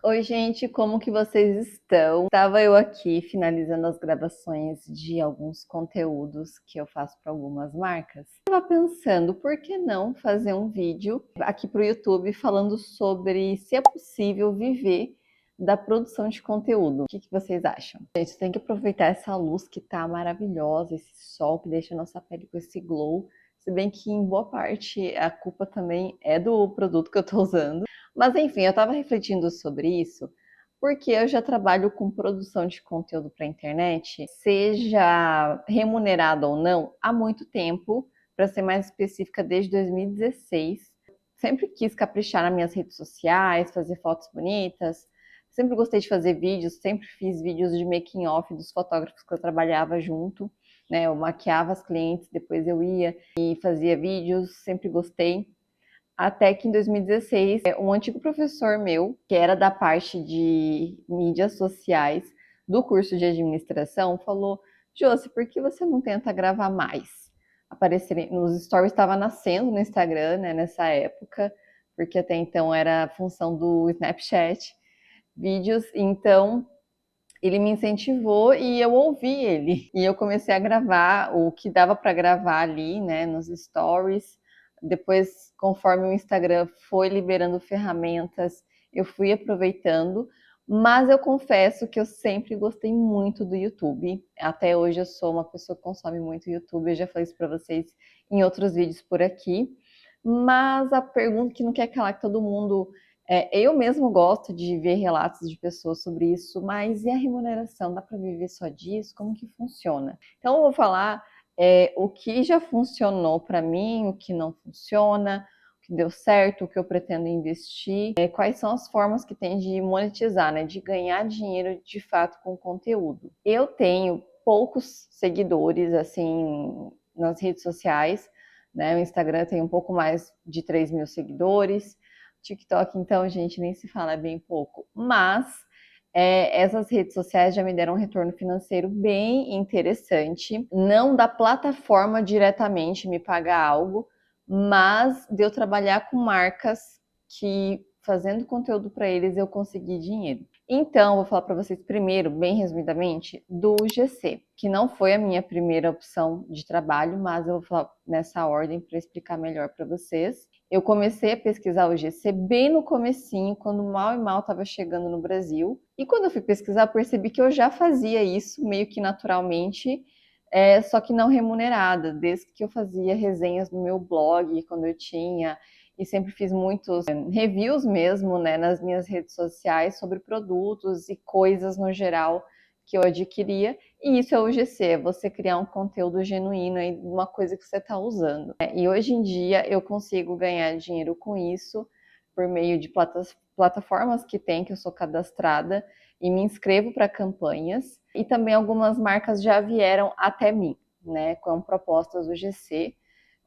Oi, gente, como que vocês estão? Estava eu aqui finalizando as gravações de alguns conteúdos que eu faço para algumas marcas. Estava pensando, por que não fazer um vídeo aqui para o YouTube falando sobre se é possível viver da produção de conteúdo. O que vocês acham? Gente, tem que aproveitar essa luz que tá maravilhosa, esse sol que deixa a nossa pele com esse glow. Se bem que em boa parte a culpa também é do produto que eu tô usando. Mas enfim, eu estava refletindo sobre isso porque eu já trabalho com produção de conteúdo para a internet, seja remunerado ou não, há muito tempo, para ser mais específica, desde 2016. Sempre quis caprichar nas minhas redes sociais, fazer fotos bonitas, sempre gostei de fazer vídeos, sempre fiz vídeos de making off dos fotógrafos que eu trabalhava junto, né? Eu maquiava as clientes, depois eu ia e fazia vídeos, sempre gostei. Até que em 2016, um antigo professor meu, que era da parte de mídias sociais do curso de administração, falou: Josi, por que você não tenta gravar mais? Aparecer nos stories, estava nascendo no Instagram, né, nessa época, porque até então era a função do Snapchat, vídeos. Então ele me incentivou e eu ouvi ele. E eu comecei a gravar o que dava para gravar ali, né, nos stories. Depois, conforme o Instagram foi liberando ferramentas, eu fui aproveitando. Mas eu confesso que eu sempre gostei muito do YouTube. Até hoje eu sou uma pessoa que consome muito YouTube. Eu já falei isso para vocês em outros vídeos por aqui. Mas a pergunta que não quer calar que todo mundo eu mesmo gosto de ver relatos de pessoas sobre isso, mas e a remuneração? Dá para viver só disso? Como que funciona? Então, eu vou falar o que já funcionou para mim, o que não funciona, o que deu certo, o que eu pretendo investir, quais são as formas que tem de monetizar, né? De ganhar dinheiro de fato com conteúdo. Eu tenho poucos seguidores, assim, nas redes sociais, né? O Instagram tem um pouco mais de 3 mil seguidores. TikTok, então, gente, nem se fala, é bem pouco. Mas essas redes sociais já me deram um retorno financeiro bem interessante. Não da plataforma diretamente me pagar algo, mas de eu trabalhar com marcas que, fazendo conteúdo para eles, eu consegui dinheiro. Então, vou falar para vocês primeiro, bem resumidamente, do GC, que não foi a minha primeira opção de trabalho, mas eu vou falar nessa ordem para explicar melhor para vocês. Eu comecei a pesquisar o GC bem no comecinho, quando mal e mal estava chegando no Brasil. E quando eu fui pesquisar, percebi que eu já fazia isso meio que naturalmente, só que não remunerada, desde que eu fazia resenhas no meu blog, quando eu tinha, e sempre fiz muitos reviews mesmo, né, nas minhas redes sociais sobre produtos e coisas no geral que eu adquiria. E isso é o GC, é você criar um conteúdo genuíno aí, uma coisa que você está usando. E hoje em dia eu consigo ganhar dinheiro com isso por meio de plataformas que tem, que eu sou cadastrada, e me inscrevo para campanhas. E também algumas marcas já vieram até mim, né, com propostas do GC,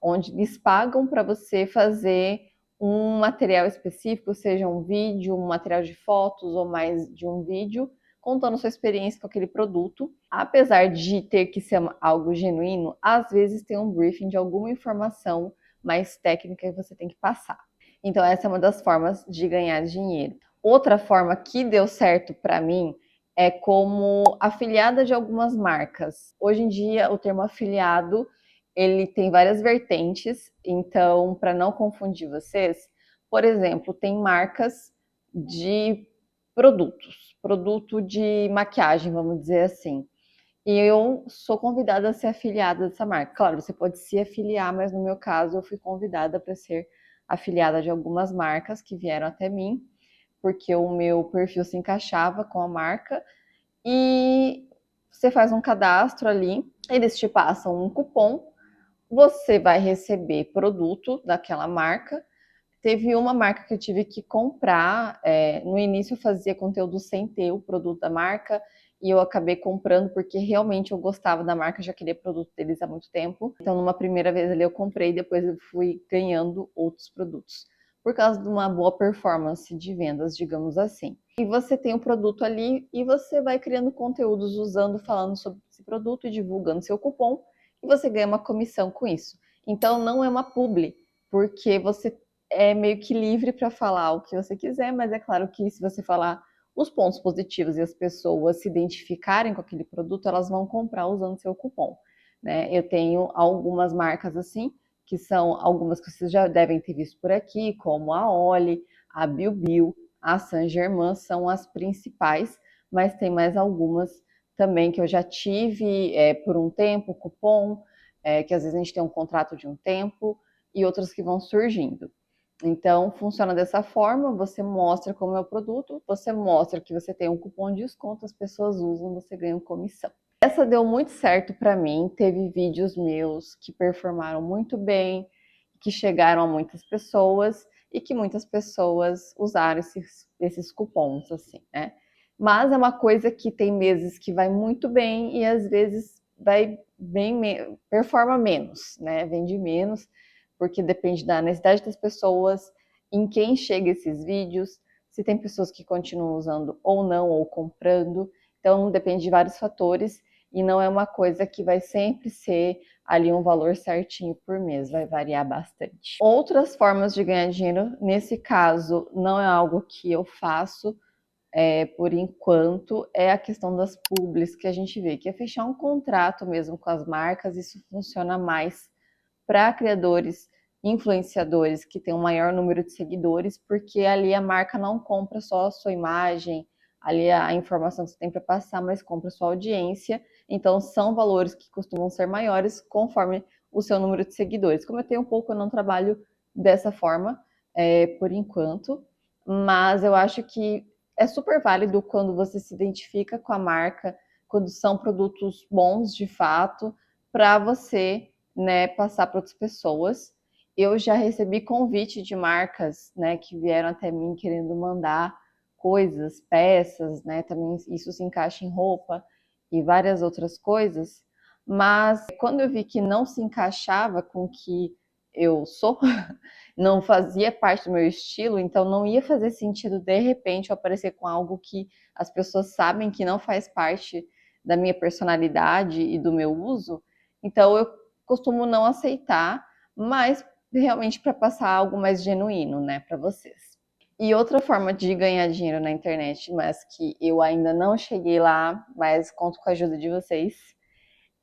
onde eles pagam para você fazer um material específico, seja um vídeo, um material de fotos ou mais de um vídeo, contando sua experiência com aquele produto. Apesar de ter que ser algo genuíno, às vezes tem um briefing de alguma informação mais técnica que você tem que passar. Então essa é uma das formas de ganhar dinheiro. Outra forma que deu certo para mim é como afiliada de algumas marcas. Hoje em dia o termo afiliado ele tem várias vertentes, então para não confundir vocês, por exemplo, tem marcas de produto de maquiagem, vamos dizer assim. E eu sou convidada a ser afiliada dessa marca. Claro, você pode se afiliar, mas no meu caso eu fui convidada para ser afiliada de algumas marcas que vieram até mim, porque o meu perfil se encaixava com a marca. E você faz um cadastro ali, eles te passam um cupom, você vai receber produto daquela marca. Teve uma marca que eu tive que comprar. No início eu fazia conteúdo sem ter o produto da marca e eu acabei comprando porque realmente eu gostava da marca, já queria produto deles há muito tempo. Então, numa primeira vez ali eu comprei, depois eu fui ganhando outros produtos por causa de uma boa performance de vendas, digamos assim. E você tem o produto ali e você vai criando conteúdos usando, falando sobre esse produto e divulgando seu cupom e você ganha uma comissão com isso. Então, não é uma publi, porque você é meio que livre para falar o que você quiser, mas é claro que se você falar os pontos positivos e as pessoas se identificarem com aquele produto, elas vão comprar usando seu cupom, né? Eu tenho algumas marcas assim, que são algumas que vocês já devem ter visto por aqui, como a Oli, a Bill, a Saint Germain, são as principais, mas tem mais algumas também que eu já tive por um tempo, cupom, que às vezes a gente tem um contrato de um tempo, e outras que vão surgindo. Então, funciona dessa forma, você mostra como é o produto, você mostra que você tem um cupom de desconto, as pessoas usam, você ganha uma comissão. Essa deu muito certo para mim, teve vídeos meus que performaram muito bem, que chegaram a muitas pessoas e que muitas pessoas usaram esses cupons, assim, né? Mas é uma coisa que tem meses que vai muito bem e às vezes vai bem, performa menos, né? Vende menos, porque depende da necessidade das pessoas, em quem chega esses vídeos, se tem pessoas que continuam usando ou não, ou comprando. Então, depende de vários fatores e não é uma coisa que vai sempre ser ali um valor certinho por mês, vai variar bastante. Outras formas de ganhar dinheiro, nesse caso, não é algo que eu faço por enquanto, é a questão das publis que a gente vê, que é fechar um contrato mesmo com as marcas, isso funciona mais para criadores, influenciadores que têm um maior número de seguidores, porque ali a marca não compra só a sua imagem, ali a informação que você tem para passar, mas compra a sua audiência. Então, são valores que costumam ser maiores conforme o seu número de seguidores. Como eu tenho pouco, eu não trabalho dessa forma por enquanto, mas eu acho que é super válido quando você se identifica com a marca, quando são produtos bons de fato, para você, né, passar para outras pessoas. Eu já recebi convite de marcas, né, que vieram até mim querendo mandar coisas, peças, né, também isso se encaixa em roupa e várias outras coisas, mas quando eu vi que não se encaixava com o que eu sou, não fazia parte do meu estilo, então não ia fazer sentido de repente eu aparecer com algo que as pessoas sabem que não faz parte da minha personalidade e do meu uso. Então eu costumo não aceitar, mas realmente para passar algo mais genuíno, né, para vocês. E outra forma de ganhar dinheiro na internet, mas que eu ainda não cheguei lá, mas conto com a ajuda de vocês,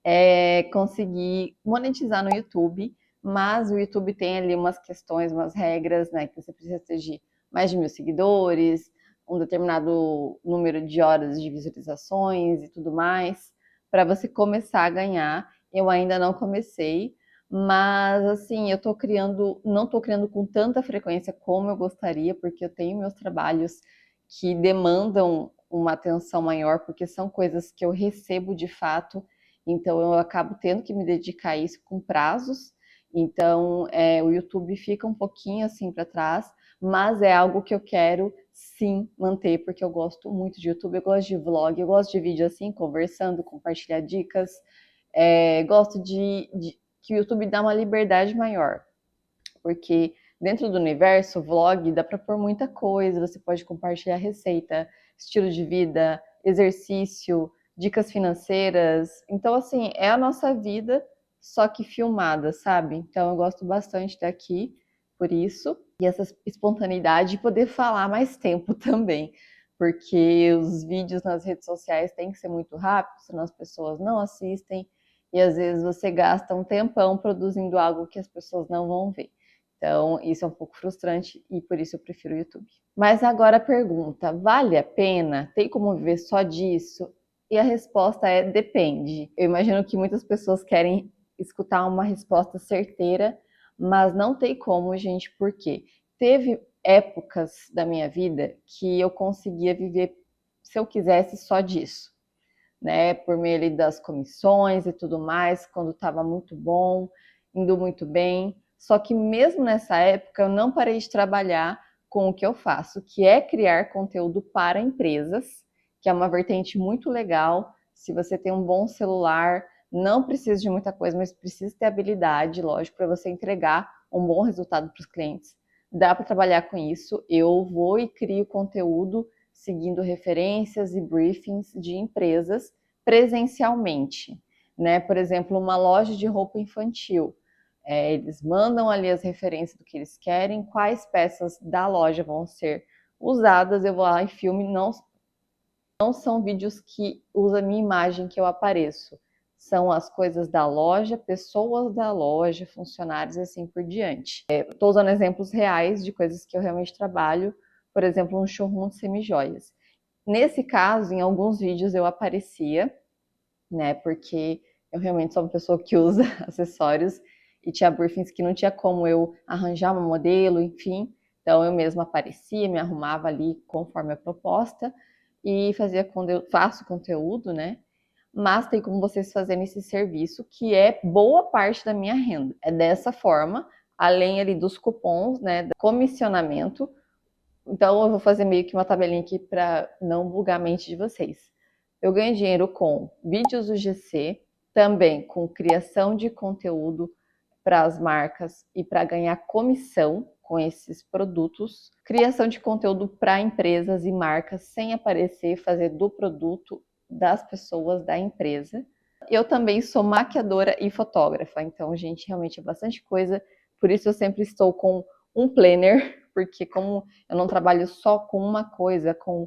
é conseguir monetizar no YouTube, mas o YouTube tem ali umas questões, umas regras, né, que você precisa ter de mais de 1.000 seguidores, um determinado número de horas de visualizações e tudo mais, para você começar a ganhar. Eu ainda não comecei, mas assim, eu tô criando, não tô criando com tanta frequência como eu gostaria, porque eu tenho meus trabalhos que demandam uma atenção maior, porque são coisas que eu recebo de fato, então eu acabo tendo que me dedicar a isso com prazos. Então o YouTube fica um pouquinho assim para trás, mas é algo que eu quero sim manter, porque eu gosto muito de YouTube, eu gosto de vlog, eu gosto de vídeo assim, conversando, compartilhar dicas, gosto de que o YouTube dá uma liberdade maior, porque dentro do universo vlog dá para pôr muita coisa, você pode compartilhar receita, estilo de vida, exercício, dicas financeiras. Então, assim, é a nossa vida, só que filmada, sabe? Então, eu gosto bastante daqui, por isso. E essa espontaneidade de poder falar mais tempo também. Porque os vídeos nas redes sociais têm que ser muito rápidos, senão as pessoas não assistem. E às vezes você gasta um tempão produzindo algo que as pessoas não vão ver. Então, isso é um pouco frustrante e por isso eu prefiro o YouTube. Mas agora a pergunta, vale a pena? Tem como viver só disso? E a resposta é depende. Eu imagino que muitas pessoas querem escutar uma resposta certeira, mas não tem como, gente, porque teve épocas da minha vida que eu conseguia viver, se eu quisesse, só disso, né? Por meio ali das comissões e tudo mais, quando estava muito bom, indo muito bem. Só que mesmo nessa época eu não parei de trabalhar com o que eu faço, que é criar conteúdo para empresas, que é uma vertente muito legal. Se você tem um bom celular, não precisa de muita coisa, mas precisa ter habilidade, lógico, para você entregar um bom resultado para os clientes. Dá para trabalhar com isso. Eu vou e crio conteúdo seguindo referências e briefings de empresas presencialmente, né? Por exemplo, uma loja de roupa infantil. Eles mandam ali as referências do que eles querem, quais peças da loja vão ser usadas, eu vou lá e filme. Não são vídeos que usam a minha imagem que eu apareço. São as coisas da loja, pessoas da loja, funcionários e assim por diante. Estou usando exemplos reais de coisas que eu realmente trabalho, por exemplo, um showroom de semijoias. Nesse caso, em alguns vídeos eu aparecia, né, porque eu realmente sou uma pessoa que usa acessórios e tinha briefings que não tinha como eu arranjar um modelo, enfim. Então eu mesma aparecia, me arrumava ali conforme a proposta e faço conteúdo, né? Mas tem como vocês fazerem esse serviço, que é boa parte da minha renda. É dessa forma, além ali dos cupons, né, do comissionamento. Então eu vou fazer meio que uma tabelinha aqui para não bugar a mente de vocês. Eu ganho dinheiro com vídeos UGC, também com criação de conteúdo para as marcas e para ganhar comissão com esses produtos, criação de conteúdo para empresas e marcas sem aparecer, fazer do produto das pessoas da empresa. Eu também sou maquiadora e fotógrafa, então, gente, realmente é bastante coisa, por isso eu sempre estou com um planner, porque como eu não trabalho só com uma coisa, com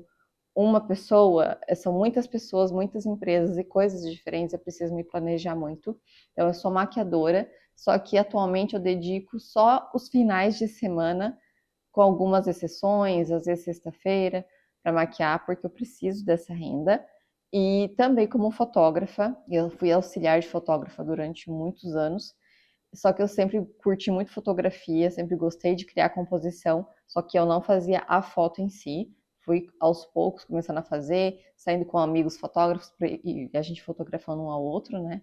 uma pessoa, são muitas pessoas, muitas empresas e coisas diferentes, eu preciso me planejar muito. Então, eu sou maquiadora, só que atualmente eu dedico só os finais de semana, com algumas exceções, às vezes sexta-feira, para maquiar, porque eu preciso dessa renda. E também como fotógrafa, eu fui auxiliar de fotógrafa durante muitos anos, só que eu sempre curti muito fotografia, sempre gostei de criar composição, só que eu não fazia a foto em si. Fui aos poucos começando a fazer, saindo com amigos fotógrafos e a gente fotografando um ao outro, né?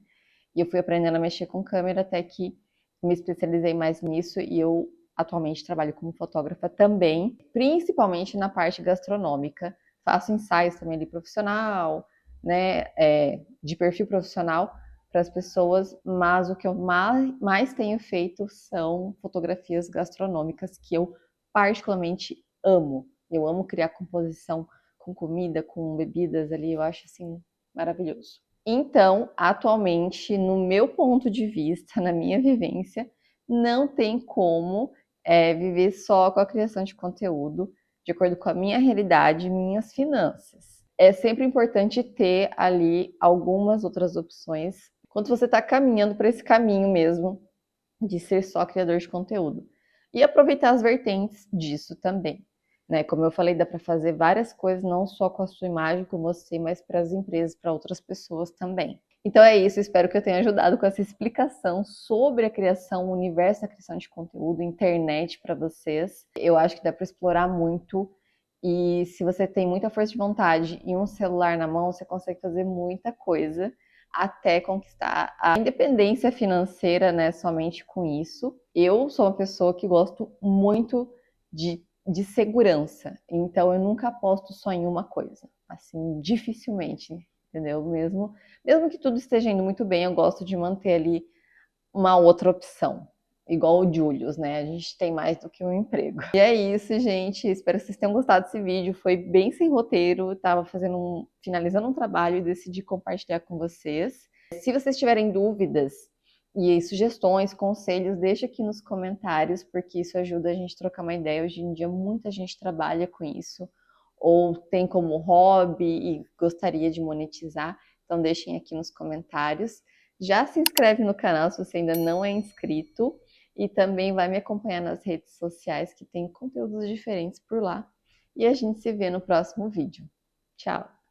E eu fui aprendendo a mexer com câmera até que me especializei mais nisso e eu atualmente trabalho como fotógrafa também, principalmente na parte gastronômica. Faço ensaios também ali profissional, né? De perfil profissional para as pessoas, mas o que eu mais tenho feito são fotografias gastronômicas que eu particularmente amo. Eu amo criar composição com comida, com bebidas ali, eu acho assim maravilhoso. Então, atualmente, no meu ponto de vista, na minha vivência, não tem como viver só com a criação de conteúdo, de acordo com a minha realidade e minhas finanças. É sempre importante ter ali algumas outras opções quando você está caminhando para esse caminho mesmo de ser só criador de conteúdo. E aproveitar as vertentes disso também. Né? Como eu falei, dá para fazer várias coisas, não só com a sua imagem, com você, mas para as empresas, para outras pessoas também. Então é isso, espero que eu tenha ajudado com essa explicação sobre a criação, o universo da criação de conteúdo, internet para vocês. Eu acho que dá para explorar muito e se você tem muita força de vontade e um celular na mão, você consegue fazer muita coisa até conquistar a independência financeira, né, somente com isso. Eu sou uma pessoa que gosto muito de segurança, então eu nunca aposto só em uma coisa, assim, dificilmente, entendeu? Mesmo que tudo esteja indo muito bem, eu gosto de manter ali uma outra opção. Igual o Julius, né? A gente tem mais do que um emprego. E é isso, gente. Espero que vocês tenham gostado desse vídeo. Foi bem sem roteiro. Tava finalizando um trabalho e decidi compartilhar com vocês. Se vocês tiverem dúvidas e sugestões, conselhos, deixa aqui nos comentários, porque isso ajuda a gente a trocar uma ideia. Hoje em dia, muita gente trabalha com isso, ou tem como hobby e gostaria de monetizar. Então, deixem aqui nos comentários. Já se inscreve no canal se você ainda não é inscrito e também vai me acompanhar nas redes sociais que tem conteúdos diferentes por lá. E a gente se vê no próximo vídeo. Tchau!